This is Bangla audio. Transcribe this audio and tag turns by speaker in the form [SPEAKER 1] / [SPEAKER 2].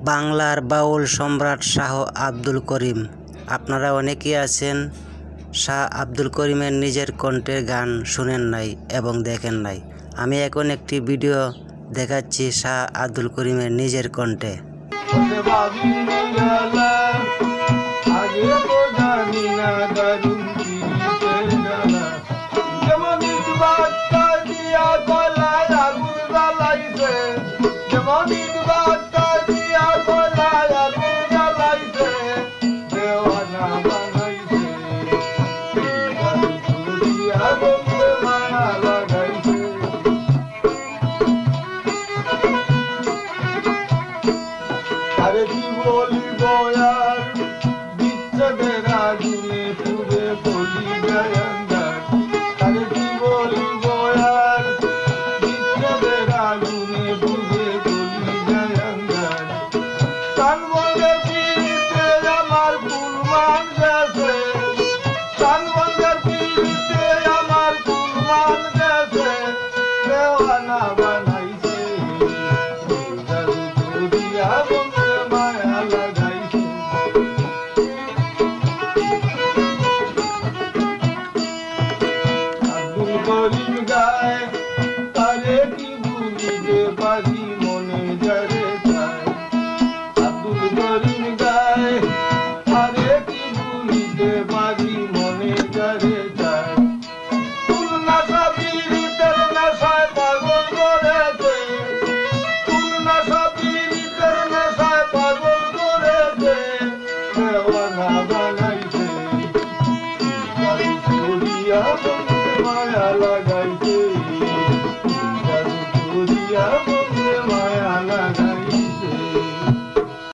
[SPEAKER 1] বাংলার বাউল সম্রাট শাহ আব্দুল করিম। আপনারা অনেকেই আছেন শাহ আব্দুল করিমের নিজের কণ্ঠের গান শুনেন নাই এবং দেখেন নাই। আমি এখন একটি ভিডিও দেখাচ্ছি শাহ আব্দুল করিমের নিজের কণ্ঠে।
[SPEAKER 2] Tan